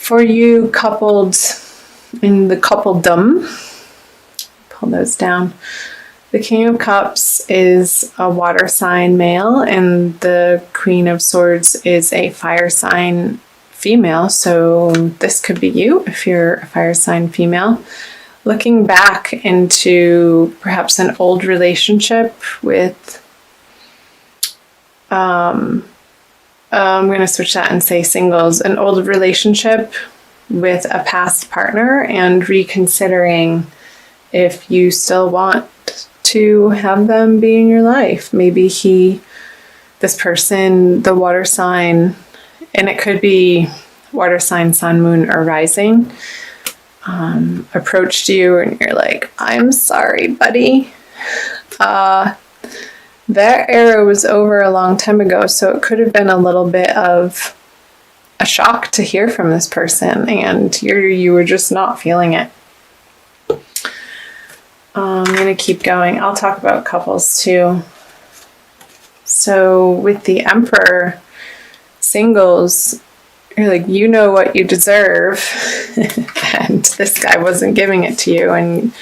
For you coupled in the coupledom, pull those down. The King of Cups is a water sign male, and the Queen of Swords is a fire sign female. So this could be you if you're a fire sign female. Looking back into perhaps an old relationship with, I'm going to switch that and say singles, an old relationship with a past partner, and reconsidering if you still want to have them be in your life. Maybe this person, the water sign, and it could be water sign, sun, moon, or rising, approached you and you're like, I'm sorry, buddy. That era was over a long time ago, so it could have been a little bit of a shock to hear from this person, and you were just not feeling it. I'm going to keep going. I'll talk about couples too. So with the Emperor, singles, you're like, you know what you deserve, and this guy wasn't giving it to you, and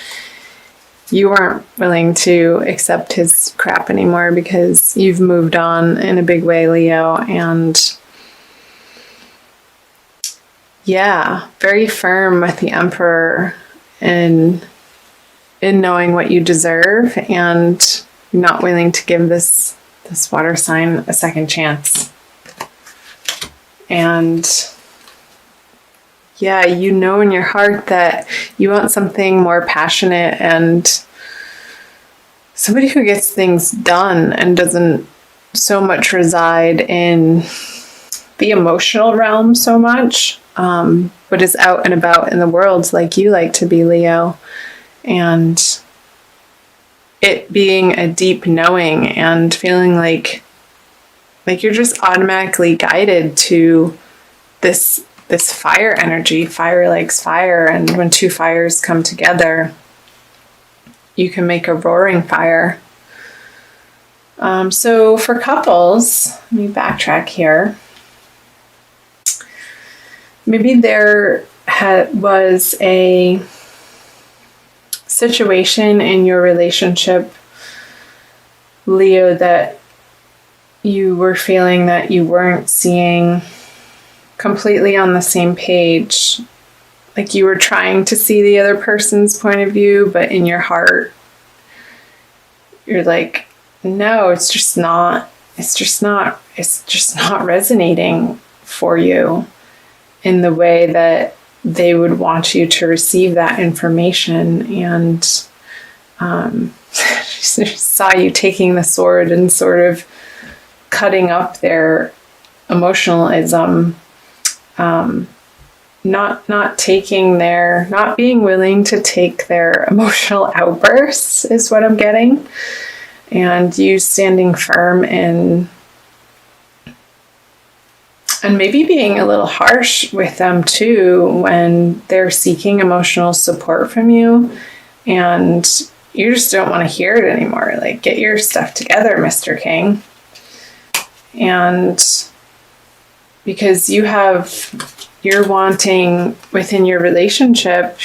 you weren't willing to accept his crap anymore because you've moved on in a big way, Leo. And yeah, very firm with the Emperor in knowing what you deserve, and not willing to give this water sign a second chance. And yeah, you know in your heart that you want something more passionate and somebody who gets things done and doesn't so much reside in the emotional realm so much, but is out and about in the world like you like to be, Leo. And it being a deep knowing and feeling like you're just automatically guided to this fire energy. Fire likes fire, and when two fires come together, you can make a roaring fire. So for couples, let me backtrack here. Maybe there was a situation in your relationship, Leo, that you were feeling that you weren't seeing completely on the same page. Like you were trying to see the other person's point of view, but in your heart, you're like, no, it's just not resonating for you in the way that they would want you to receive that information. And saw you taking the sword and sort of cutting up their emotionalism, not being willing to take their emotional outbursts is what I'm getting, and you standing firm and maybe being a little harsh with them too when they're seeking emotional support from you, and you just don't want to hear it anymore. Like, get your stuff together, Mr. King. And because you're wanting within your relationship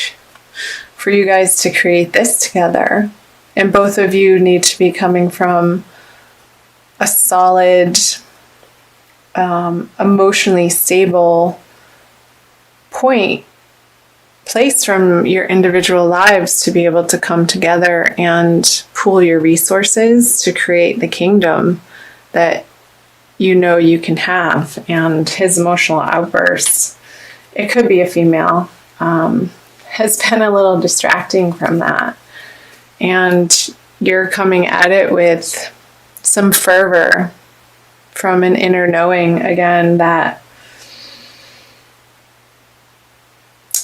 for you guys to create this together, and both of you need to be coming from a solid, emotionally stable place from your individual lives to be able to come together and pool your resources to create the kingdom that you know you can have. And his emotional outbursts, it could be a female, has been a little distracting from that. And you're coming at it with some fervor from an inner knowing, again, that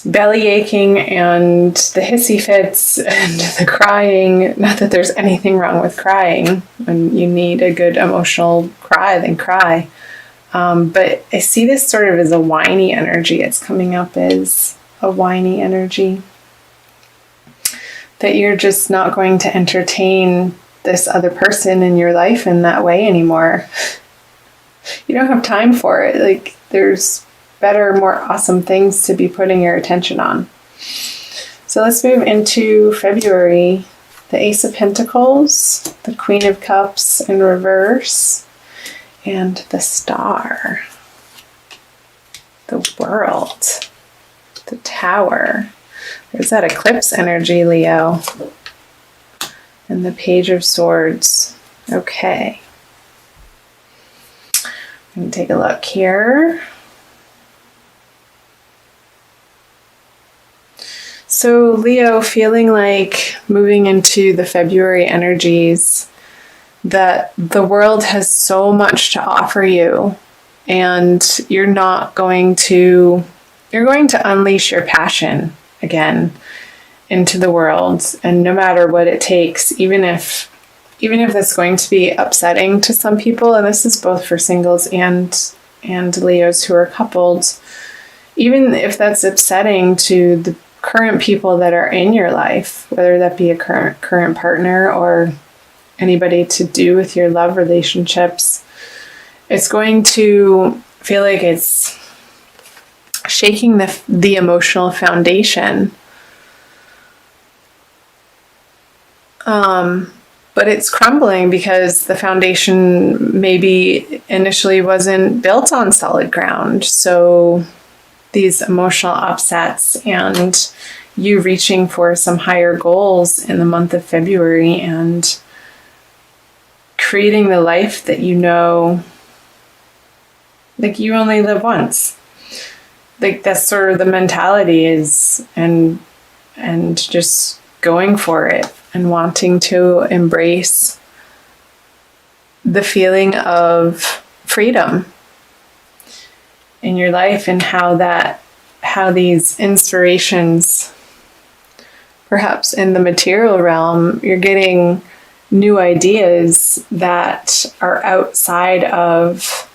belly aching and the hissy fits and the crying, not that there's anything wrong with crying. When you need a good emotional cry, then cry. But I see this sort of as a whiny energy. It's coming up as a whiny energy. That you're just not going to entertain this other person in your life in that way anymore. You don't have time for it. Like, there's better, more awesome things to be putting your attention on. So let's move into February. The Ace of Pentacles, the Queen of Cups in reverse, and the Star, the World, the Tower. There's that eclipse energy, Leo. And the Page of Swords. Okay. I'm going to take a look here. So Leo, feeling like moving into the February energies, that the world has so much to offer you, and you're going to unleash your passion again into the world, and no matter what it takes, even if that's going to be upsetting to some people, and this is both for singles and Leos who are coupled, even if that's upsetting to the current people that are in your life, whether that be a current partner or anybody to do with your love relationships, it's going to feel like it's shaking the emotional foundation. But it's crumbling because the foundation maybe initially wasn't built on solid ground. So these emotional upsets and you reaching for some higher goals in the month of February and creating the life that you know, like you only live once. Like that's sort of the mentality is, and just going for it and wanting to embrace the feeling of freedom in your life, and how these inspirations, perhaps in the material realm, you're getting new ideas that are outside of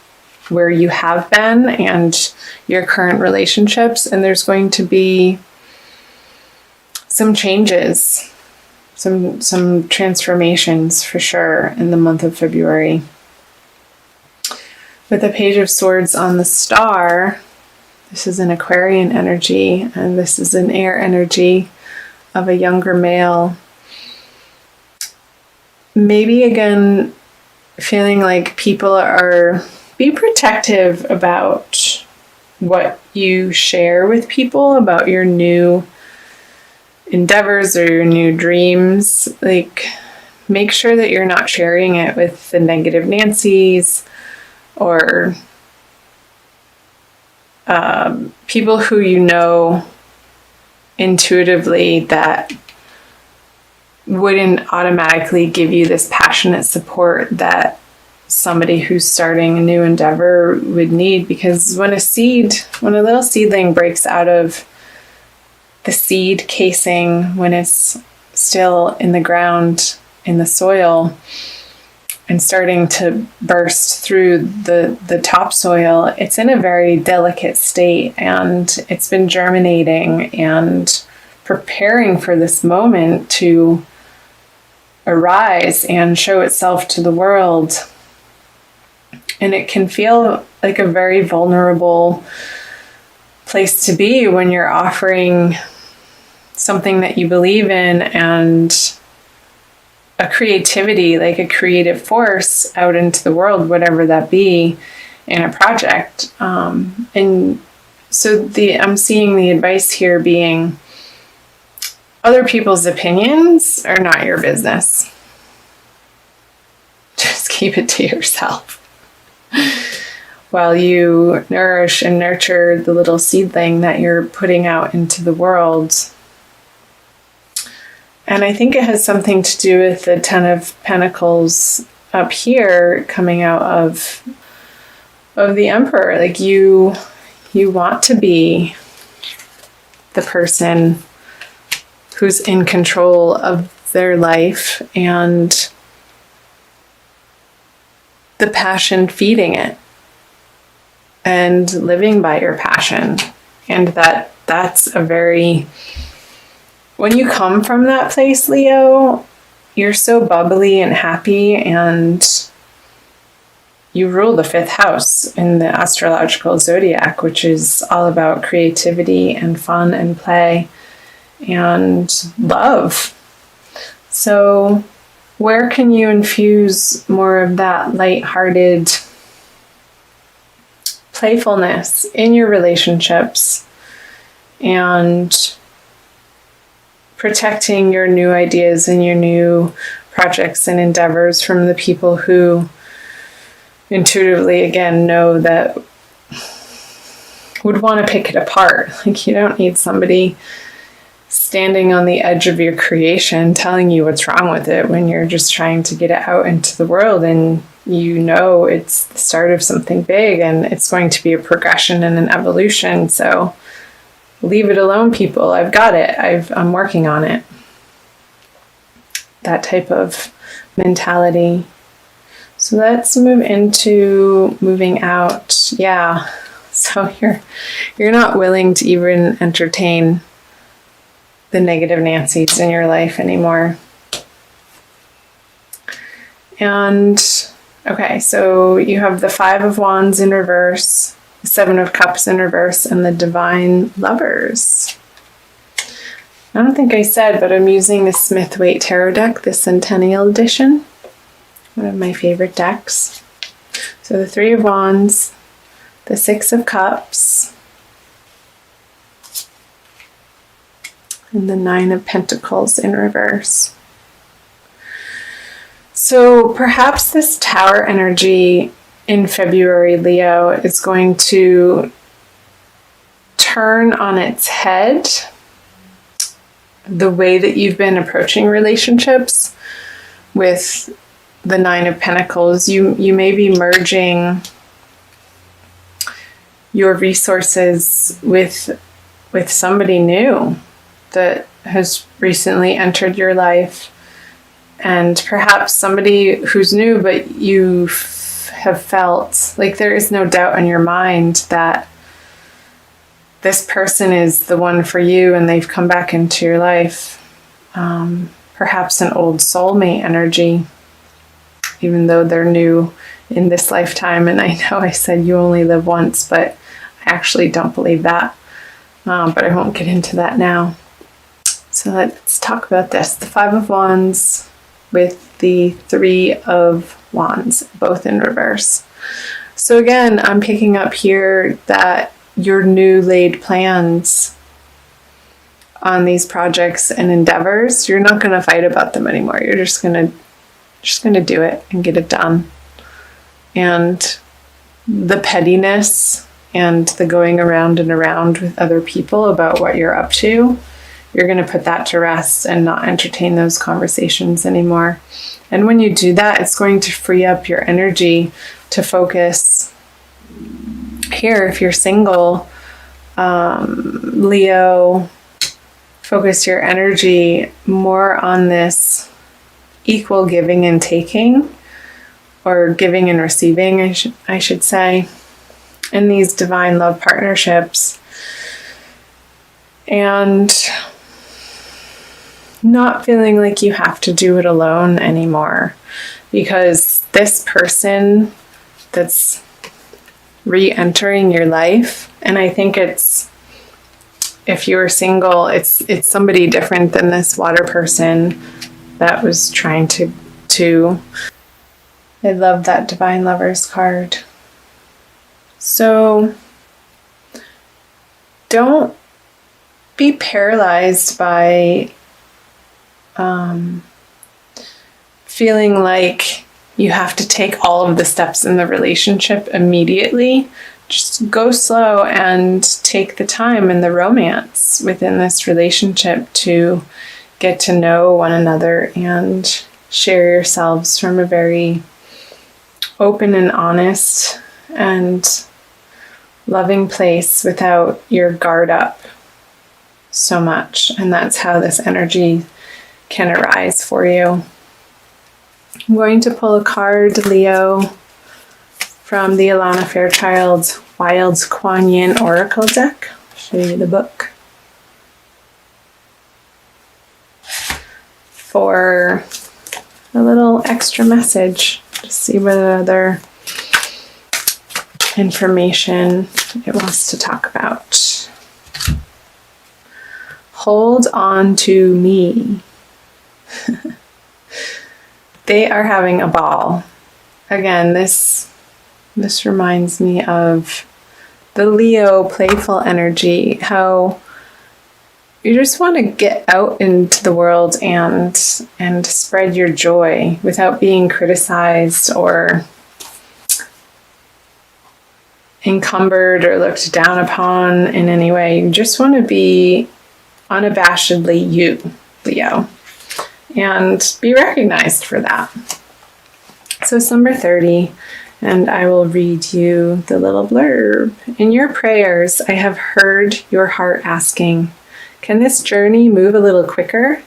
where you have been and your current relationships, and there's going to be some changes, some transformations for sure in the month of February. With the Page of Swords on the Star, this is an Aquarian energy, and this is an air energy of a younger male. Maybe again, feeling like people be protective about what you share with people, about your new endeavors or your new dreams. Like, make sure that you're not sharing it with the negative Nancys or people who you know intuitively that wouldn't automatically give you this passionate support that somebody who's starting a new endeavor would need. Because when a little seedling breaks out of the seed casing, when it's still in the ground, in the soil, and starting to burst through the topsoil, it's in a very delicate state, and it's been germinating and preparing for this moment to arise and show itself to the world. And it can feel like a very vulnerable place to be when you're offering something that you believe in and a creativity, like a creative force out into the world, whatever that be, in a project. And so I'm seeing the advice here being, other people's opinions are not your business. Just keep it to yourself while you nourish and nurture the little seedling that you're putting out into the world. And I think it has something to do with the Ten of Pentacles up here coming out of the Emperor. Like you want to be the person who's in control of their life and the passion feeding it and living by your passion. And that's a very... When you come from that place, Leo, you're so bubbly and happy, and you rule the 5th house in the astrological zodiac, which is all about creativity and fun and play and love. So where can you infuse more of that lighthearted playfulness in your relationships and protecting your new ideas and your new projects and endeavors from the people who intuitively, again, know that would want to pick it apart? Like, you don't need somebody standing on the edge of your creation telling you what's wrong with it when you're just trying to get it out into the world, and you know it's the start of something big and it's going to be a progression and an evolution. So leave it alone, people. I've got it. I'm working on it. That type of mentality. So let's move into moving out. Yeah. So you're not willing to even entertain the negative Nancys in your life anymore. And okay, so you have the 5 of Wands in reverse, the 7 of Cups in reverse, and the Divine Lovers. I don't think I said, but I'm using the Smith-Waite Tarot deck, the Centennial Edition, one of my favorite decks. So the 3 of Wands, the 6 of Cups, and the 9 of Pentacles in reverse. So perhaps this Tower energy in February, Leo, is going to turn on its head the way that you've been approaching relationships with the 9 of Pentacles. You may be merging your resources with somebody new that has recently entered your life, and perhaps somebody who's new, but you have felt like there is no doubt in your mind that this person is the one for you and they've come back into your life. Perhaps an old soulmate energy, even though they're new in this lifetime. And I know I said you only live once, but I actually don't believe that. But I won't get into that now. So let's talk about this. The 5 of Wands with the 3 of Wands, both in reverse. So again, I'm picking up here that your new laid plans on these projects and endeavors, you're not going to fight about them anymore. You're just going to do it and get it done. And the pettiness and the going around and around with other people about what you're up to, you're going to put that to rest and not entertain those conversations anymore. And when you do that, it's going to free up your energy to focus here. If you're single, Leo, focus your energy more on this equal giving and taking, or giving and receiving, I should say, in these divine love partnerships. And not feeling like you have to do it alone anymore, because this person that's re-entering your life, and I think it's, if you're single, it's somebody different than this water person that was trying to I love that Divine Lovers card. So don't be paralyzed by feeling like you have to take all of the steps in the relationship immediately. Just go slow and take the time and the romance within this relationship to get to know one another and share yourselves from a very open and honest and loving place without your guard up so much. And that's how this energy can arise for you. I'm going to pull a card, Leo, from the Alana Fairchild Wild's Kuan Yin Oracle deck. I'll show you the book. For a little extra message to see what other information it wants to talk about. Hold on to me. They are having a ball. Again, this reminds me of the Leo playful energy, how you just want to get out into the world and spread your joy without being criticized or encumbered or looked down upon in any way. You just want to be unabashedly you, Leo, and be recognized for that. So it's number 30, and I will read you the little blurb. In your prayers, I have heard your heart asking, can this journey move a little quicker?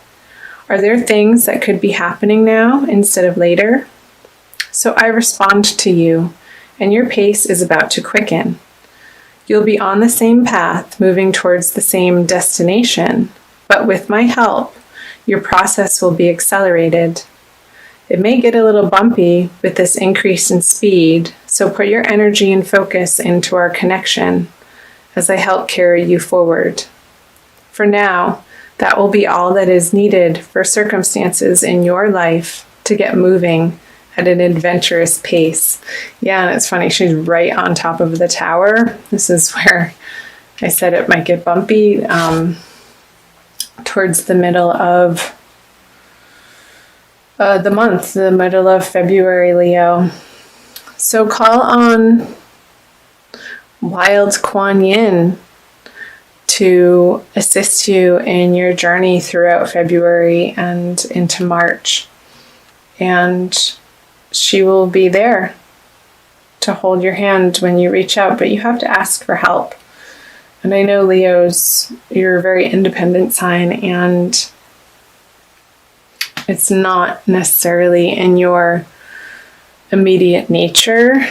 Are there things that could be happening now instead of later? So I respond to you, and your pace is about to quicken. You'll be on the same path, moving towards the same destination, but with my help, your process will be accelerated. It may get a little bumpy with this increase in speed, so put your energy and focus into our connection as I help carry you forward. For now, that will be all that is needed for circumstances in your life to get moving at an adventurous pace. Yeah, and it's funny, she's right on top of the tower. This is where I said it might get bumpy, towards the middle of the month, the middle of February, Leo. So call on Wild Kuan Yin to assist you in your journey throughout February and into March. And she will be there to hold your hand when you reach out, but you have to ask for help. And I know, Leos, you're a very independent sign, and it's not necessarily in your immediate nature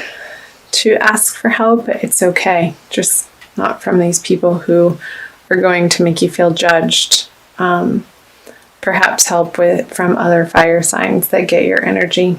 to ask for help, but it's okay. Just not from these people who are going to make you feel judged. Perhaps help from other fire signs that get your energy.